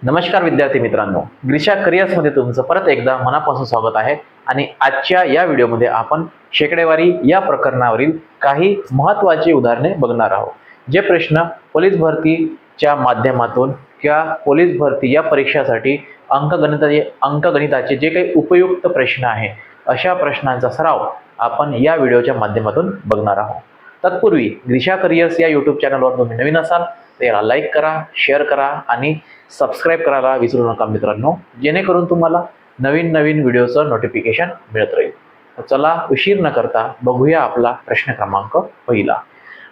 नमस्कार विद्यार्थी मित्रांनो, ग्रीशा करिअर्समध्ये तुमचं परत एकदा मनापासून स्वागत आहे. आणि आजच्या या व्हिडिओमध्ये आपण शेकडेवारी या प्रकरणावरील काही महत्त्वाची उदाहरणे बघणार आहोत. जे प्रश्न पोलीस भरतीच्या माध्यमातून किंवा पोलीस भरती या परीक्षासाठी अंकगणिताचे जे काही उपयुक्त प्रश्न आहे, अशा प्रश्नांचा सराव आपण या व्हिडिओच्या माध्यमातून बघणार आहोत. तत्पूर्वी ग्रीशा करिअर्स या यूट्यूब चॅनलवर तुम्ही नवीन असाल तर याला लाईक करा, शेअर करा आणि सबस्क्राईब करायला विसरू नका मित्रांनो, जेणेकरून तुम्हाला नवीन नवीन व्हिडिओचं नोटिफिकेशन मिळत राहील. तर चला उशीर न करता बघूया आपला प्रश्न क्रमांक पहिला.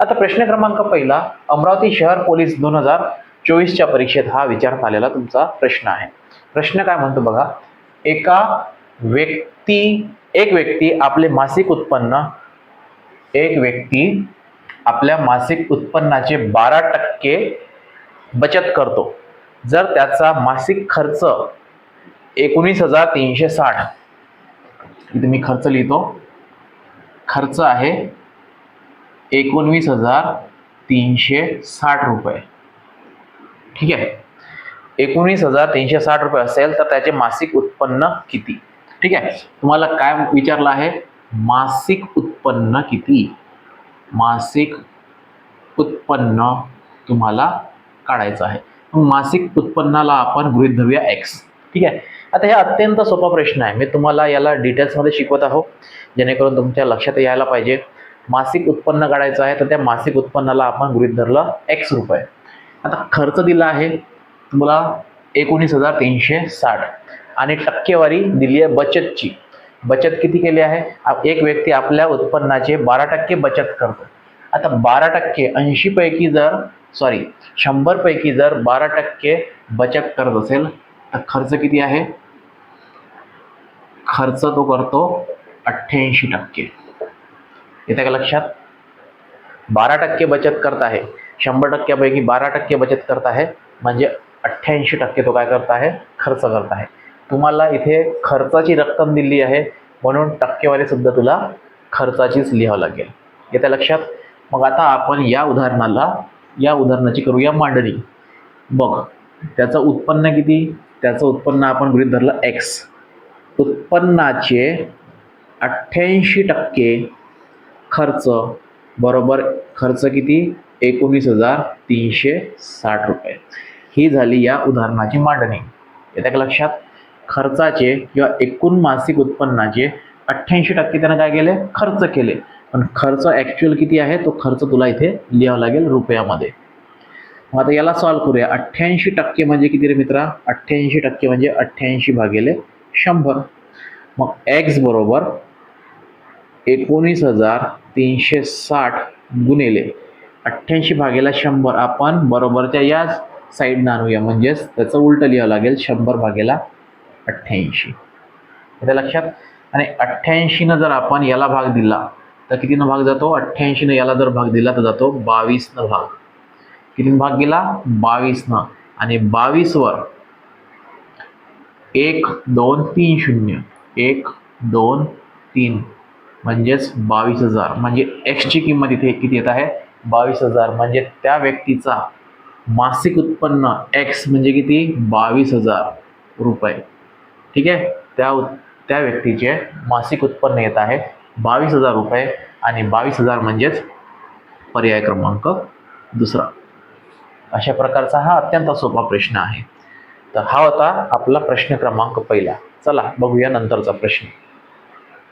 आता प्रश्न क्रमांक पहिला अमरावती शहर पोलीस 2024च्या परीक्षेत हा विचारण्यात आलेला तुमचा प्रश्न आहे. प्रश्न काय म्हणतो बघा. एक व्यक्ती आपल्या मासिक उत्पन्नाचे 12% बचत करतो. जर त्याचा मासिक खर्च 19,360, इथे मी खर्च लिहितो, खर्च आहे 19,360 रुपये. ठीक आहे, 19,360 रुपये असेल तर त्याचे मासिक उत्पन्न किती? ठीक आहे, तुम्हाला काय विचारलं आहे? मासिक उत्पन्न किती? मासिक उत्पन्न तुम्हाला काढायचं आहे. मासिक उत्पन्नाला आपण गृहीत धरूया x. ठीक आहे, आता हे अत्यंत सोपा प्रश्न आहे. मी तुम्हाला याला डिटेल्समध्ये शिकवत आहो जेणेकरून तुमच्या लक्षात यायला पाहिजे. मासिक उत्पन्न काढायचं आहे तर त्या मासिक उत्पन्नाला आपण गृहीत धरलं x रुपये. आता खर्च दिला आहे तुम्हाला 19,360 आणि टक्केवारी दिली आहे बचतची. बचत किती केली आहे? एक व्यक्ती आपल्या उत्पन्नाचे 12% बचत करतो. आता 12% 80 पैकी जर 100 पैकी जर 12% बचत करत असेल तर खर्च किती आहे? खर्च तो करतो 88%. येते का लक्षात? 12% बचत करत आहे, 100% पैकी 12% बचत करत आहे, म्हणजे 88% तो काय करत आहे? खर्च करत आहे. तुम्हाला इथे खर्चाची रक्कम दिली आहे म्हणून टक्केवारी सुद्धा तुला खर्चाचीच लिहावं लागेल. येते लक्षात? मग आता आपण या उदाहरणाची करूया मांडणी. बघ, त्याचं उत्पन्न किती? त्याचं उत्पन्न आपण गृहीत धरलं x. उत्पन्नाचे 88% खर्च बरोबर खर्च किती? 19,360 रुपये. ही झाली या उदाहरणाची मांडणी. येते का लक्षात? खर्चाचे किंवा एकूण मासिक उत्पन्नाचे 88% त्यानं काय केले? खर्च केले. पण खर्च ॲक्च्युअल किती आहे तो खर्च तुला इथे लिहावा लागेल रुपयामध्ये. मग आता याला सॉल्व्ह करूया. 88% म्हणजे किती रे मित्रा? 88% म्हणजे 88 भागिले 100. मग x बरोबर 19,360 गुणिले 88 भागिले 100. आपण बरोबरच्या या साईडनं आणूया, म्हणजेच त्याचं उलट लिहावं लागेल 100 भागिले 88. येते लक्षात? आणि 88 जर आपण याला भाग दिला तर कितीनं भाग जातो? 88 याला जर भाग दिला तर जातो 22 भाग. किती भाग गेला? 22. आणि 22 वर 1 2 3 0 1 2 3 म्हणजेच 22,000. म्हणजे x ची किंमत इथे किती येत आहे? 22,000. म्हणजे त्या व्यक्तीचा मासिक उत्पन्न x म्हणजे किती? 22,000 रुपये. ठीक आहे, त्या व्यक्तीचे मासिक उत्पन्न येत आहे 22,000 रुपये. आणि 22,000 म्हणजेच पर्याय क्रमांक दुसरा. अशा प्रकारचा हा अत्यंत सोपा प्रश्न आहे. तर हा होता आपला प्रश्न क्रमांक पहिला. चला बघूया नंतरचा प्रश्न.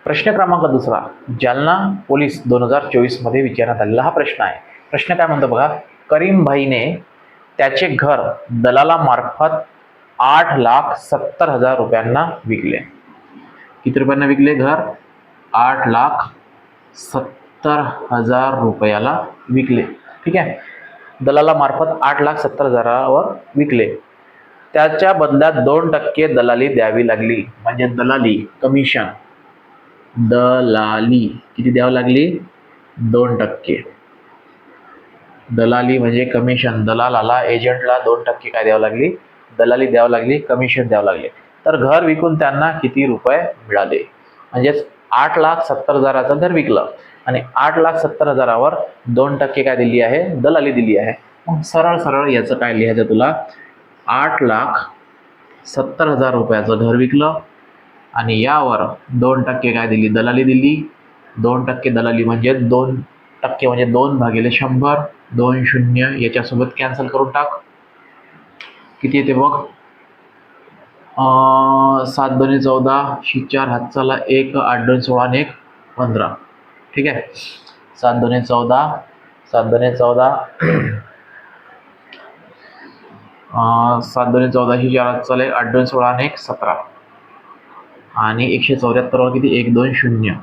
प्रश्न क्रमांक दुसरा जालना पोलीस 2024 मध्ये विचारण्यात आलेला हा प्रश्न आहे. प्रश्न काय म्हणतो बघा. करीमभाईने त्याचे घर दलालामार्फत 8,70,000 रुपयांना विकले. किती रुपयांना विकले घर? 8,70,000 रुपयाला विकले. ठीक आहे, दलालामार्फत 8,70,000वर विकले. त्याच्या बदल्यात 2% दलाली द्यावी लागली. म्हणजे दलाली कमिशन, दलाली किती द्यावी लागली? 2%. दलाली म्हणजे कमिशन. दलालाला, एजंटला 2% काय द्यावं लागली? दलाली द्यावं लागली, कमिशन द्यावं लागले. तर घर विकून त्यांना किती रुपये मिळाले? म्हणजेच 8,70,000चं घर विकलं आणि 8,70,000वर 2% काय दिली आहे? दलाली दिली आहे. मग सरळ सरळ याचं काय लिहायचं तुला? 8,70,000 रुपयाचं घर विकलं आणि यावर 2% काय दिली, दलाली दिली. 2% दलाली म्हणजे 2% म्हणजे 2/100. 2 शून्य याच्यासोबत कॅन्सल करून टाक. किती येते बघ, 7 2 14, 4 हातचाला 1, 8 2 16 आणि 1 15. ठीक आहे. 7 2 14, 7 2 14, 7 2 14, 4 हातचाला 1, 8 2 16 आणि 1 17 आणि 174 वर किती, 1 2 0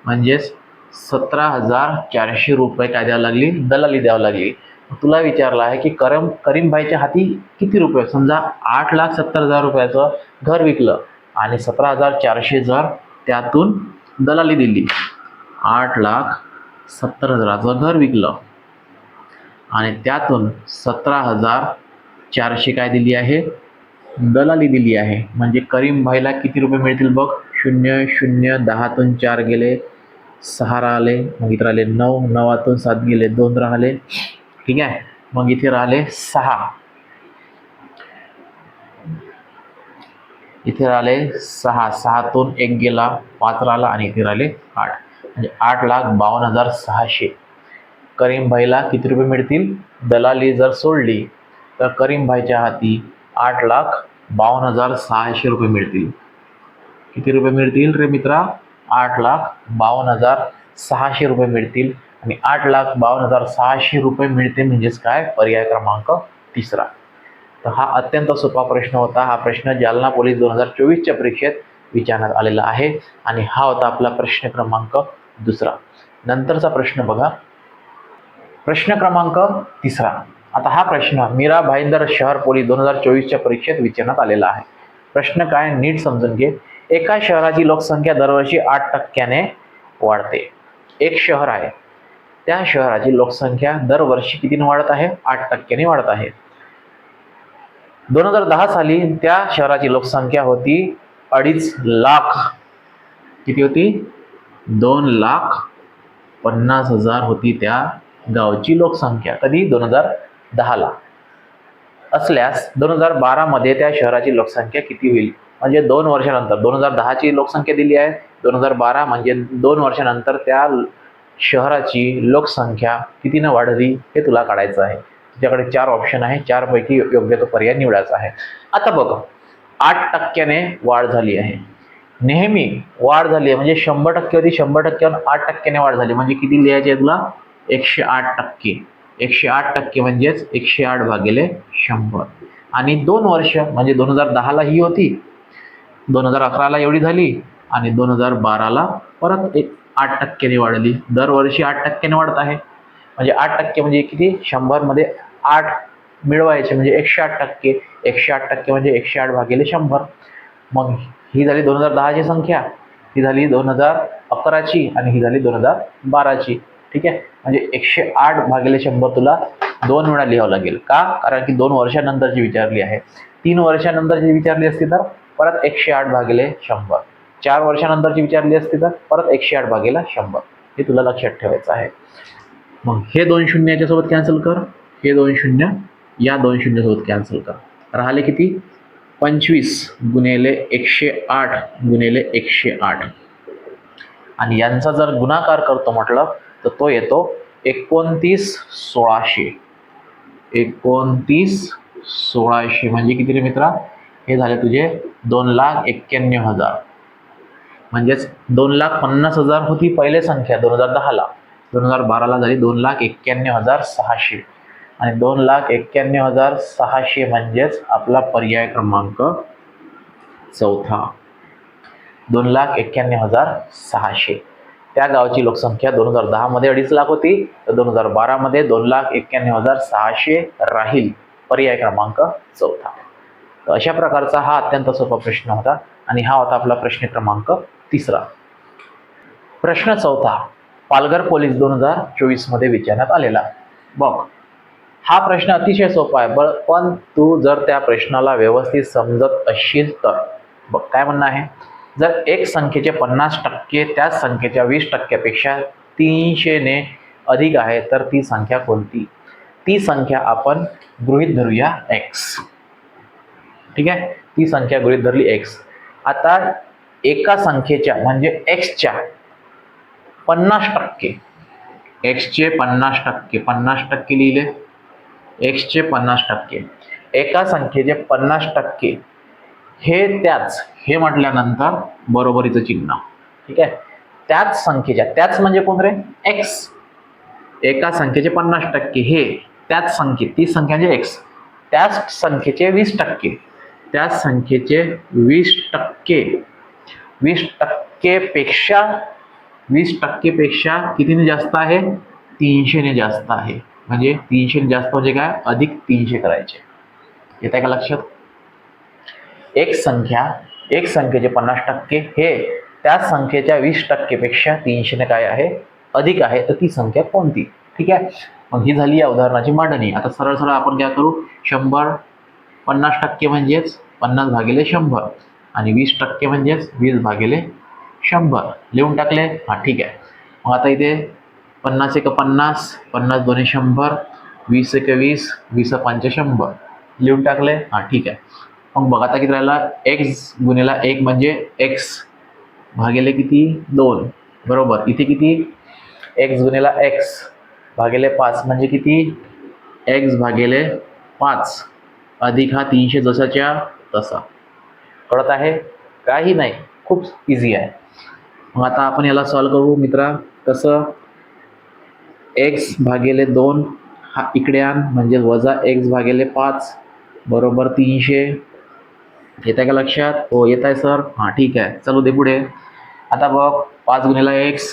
म्हणजेच 17,400 रुपये काय द्यावं लागली, दलाली द्यावं लागली. तुला विचारलं आहे की करीमभाईच्या हाती किती रुपये, समजा 8,70,000 रुपयाचं घर विकलं आणि 17,400 जर त्यातून दलाली दिली. 8,70,000चं घर विकलं आणि त्यातून 17,400 काय दिली आहे, दलाली दिली आहे. म्हणजे करीमभाईला किती रुपये मिळतील बघ, 0 0 10तून 4 गेले, 6 राहिले, मग इथे राहिले 9, 9तून 7 गेले, 2 राहिले. ठीक आहे. मग इथे राहिले 6, इथे राहिले 6, 6तून 1 गेला, 5 राहिला आणि इथे राहिले 8, म्हणजे 8,52,600. करीमभाईला किती रुपये मिळतील, दलाली जर सोडली तर करीमभाईच्या हाती 8,52,600 रुपये मिळतील. किती रुपये मिळतील रे मित्रा, 8,52,600 रुपये मिळतील. आणि 8,52,600 रुपये मिळते म्हणजेच काय, पर्याय क्रमांक तिसरा. तर हा अत्यंत सोपा प्रश्न होता. हा प्रश्न जालना पोलीस 2024च्या परीक्षेत विचारण्यात आलेला आहे आणि हा होता आपला प्रश्न क्रमांक दुसरा. नंतरचा प्रश्न बघा, प्रश्न क्रमांक तिसरा. आता हा प्रश्न मीरा भाईंदर शहर पोलीस 2024च्या परीक्षेत विचारण्यात आलेला आहे. प्रश्न काय, नीट समजून घे. एका शहराची लोकसंख्या दरवर्षी 8%ने वाढते. एक शहर आहे, त्या शहराची लोकसंख्या दरवर्षी कितीने वाढत आहे, 8%ने वाढत आहे. 2010 साली त्या शहराची लोकसंख्या होती 2.5 लाख. किती होती, 2,50,000 होती त्या गावची लोकसंख्या. कधी, 2010ला. असल्यास 2012 मध्ये त्या शहराची लोकसंख्या किती होईल, म्हणजे 2 वर्षानंतर. 2010ची लोकसंख्या दिली आहे, 2012 म्हणजे 2 वर्षानंतर त्या शहराची लोकसंख्या कितीनं वाढली हे तुला काढायचं आहे. तुझ्याकडे 4 ऑप्शन आहे, 4 पैकी योग्य तो पर्याय निवडायचा आहे. आता बघ, 8%ने वाढ झाली आहे. नेहमी वाढ झाली आहे म्हणजे 100% होती, 100%वरून 8%ने वाढ झाली म्हणजे किती लिहायचे आहे तुला, 108%. 108% म्हणजेच 108/100. आणि 2 वर्ष म्हणजे 2010ला ही होती, 2011ला एवढी झाली आणि 2012ला परत 8%ने वाढली. दरवर्षी 8%ने वाढत आहे. म्हणजे 8% म्हणजे किती, 100 मध्ये 8 मिळवायचे म्हणजे 108%. 108% म्हणजे 108/100. मग ही झाली 2010ची संख्या, ही झाली 2011ची आणि ही झाली 2012ची. ठीक आहे. म्हणजे 108/100 तुला 2 वेळा लिहावं लागेल. का, कारण की 2 वर्षानंतरची विचारली आहे. 3 वर्षानंतरची विचारली असती तर परत 108/100. 4 वर्षानंतरची विचारली असती तर परत 108/100. हे तुला लक्षात ठेवायचं आहे. मग हे 2 शून्य याच्यासोबत कॅन्सल कर, हे 2 शून्य या 2 शून्यासोबत कॅन्सल कर. राहिले किती, 25 गुणिले 108 गुणिले 108 आणि यांचा जर गुणाकार करतो म्हटलं तर तो येतो 29,1600. 29,1600 म्हणजे किती रे मित्रा, हे झाले तुझे 2,91,000. म्हणजेच 2,50,000 होती पहिले संख्या 2010ला, 2012ला झाली 2,91,600 आणि 2,91,600 म्हणजेच आपला पर्याय क्रमांक चौथा. 2,91,600. त्या गावची लोकसंख्या 2010 मध्ये 2.5 लाख होती, तर 2012 मध्ये 2,91,600 राहील. पर्याय क्रमांक चौथा. तर अशा प्रकारचा हा अत्यंत सोपा प्रश्न होता आणि हा होता आपला प्रश्न क्रमांक तिसरा. प्रश्न चौथा पालघर पोलीस 2024 मध्ये विचारण्यात आलेला. बघ, हा प्रश्न अतिशय सोपा आहे, पण तू जर त्या प्रश्नाला व्यवस्थित समजत असशील तर. बघ काय म्हणणं आहे, जर एक संख्येचे 50% त्याच संख्येच्या 20%पेक्षा 300ने अधिक आहे तर ती संख्या कोणती. ती संख्या आपण गृहीत धरूया x. ठीक आहे, ती संख्या गृहीत धरली x. आता एका संख्येच्या म्हणजे x च्या 50%, x चे 50%, 50% लिहिले, x चे 50%, एका संख्येचे 50% हे त्याच, हे म्हटल्यानंतर बरोबरीचं चिन्ह. ठीक आहे, त्याच संख्येच्या, त्याच म्हणजे कोण रे, x. एका संख्येचे 50% हे त्याच संख्ये, ती संख्या म्हणजे x, त्याच संख्येचे 20%, त्याच संख्येचे 20%, 20% पेक्षा, 20% पेक्षा कितीने जास्त आहे, 300 ने जास्त आहे. म्हणजे 300 ने जास्त म्हणजे काय, अधिक 300 करायचे. येत आहे का लक्षात? एक संख्या, एक संख्येचे 50% हे त्या संख्येच्या 20% पेक्षा 300 ने काय आहे, अधिक आहे. तर ती संख्या कोणती? ठीक आहे, मग ही झाली या उदाहरणाची मांडणी. आता सरळ सरळ आपण काय करू, 100 50% म्हणजेच 50 भागिले 100 आणि 20% म्हणजेच 20 भागिले 100 लिहून टाकले. हा ठीक आहे, मग आता इथे 50 एक 50, 50 दोन्ही 100, 20 एक 20, 20 पंचे 100 लिहून टाकले. हा ठीक आहे, मग बघा आता किती राहिला, x गुणिला 1 म्हणजे x भागिले किती 2, बरोबर. इथे किती, x गुणिला x भागिले 5 म्हणजे किती, x भागिले 5 अधिक हा 300 जसाच्या तसा. कळत आहे? काही नाही, खूप इझी आहे. मग आता आपण याला सॉल्व करू मित्रा. कसं, x भागिले 2 हा इकडे आण म्हणजे वजा x भागिले 5 बरोबर 300. येत आहे का लक्षात? हो येत आहे सर. हां ठीक आहे, चलो दे पुढे. आता बघ, 5 गुणिला x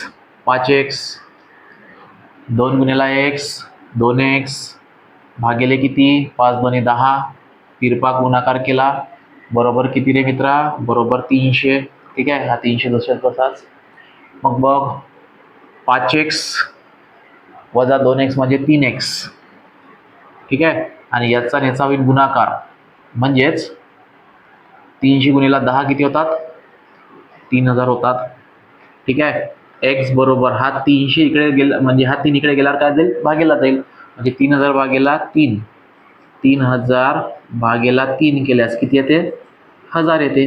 5x, 2 गुणिला x 2x भागिले किती, 5 दोन्ही 10, तिरपा गुणाकार केला बरोबर किती रे मित्रा, बरोबर 300. ठीक आहे, हा 300 तसाच. मग बघ 5x वजा 2x म्हणजे 3x. ठीक आहे, आणि याचा याचा होईल गुणाकार म्हणजेच 300 गुणिला 10 किती होतात, 3000 होतात. ठीक आहे, x बरोबर हा 300 इकडे गेला म्हणजे हा 3 इकडे गेल्यावर काय जाईल, भागेला जाईल. म्हणजे 3000 भागेला 3, 3000 भागेला 3 केल्यास किती येते, 1000 येते.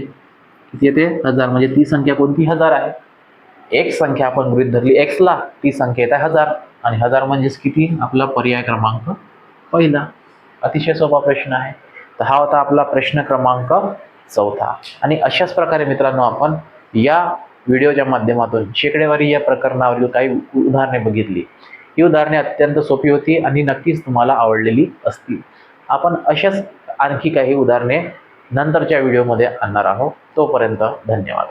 किती येते, 1000. म्हणजे ती संख्या कोणती, 1000 आहे. एक संख्या आपण गृहीत धरली x ला, ती संख्या येते 1000 आणि 1000 म्हणजेच किती, आपला पर्याय क्रमांक पहिला. अतिशय सोपा प्रश्न आहे. तर हा होता आपला प्रश्न क्रमांक 4. आणि अशाच प्रकारे मित्रांनो आपण या व्हिडिओच्या माध्यमातून शेकडेवारी या प्रकरणावरील काही उदाहरणे बघितली. ही उदाहरणे अत्यंत सोपी होती आणि नक्कीच तुम्हाला आवडलेली असतील. आपण अशाच आणखी काही उदाहरणे नंतरच्या व्हिडिओमध्ये आणणार आहोत. तोपर्यंत धन्यवाद.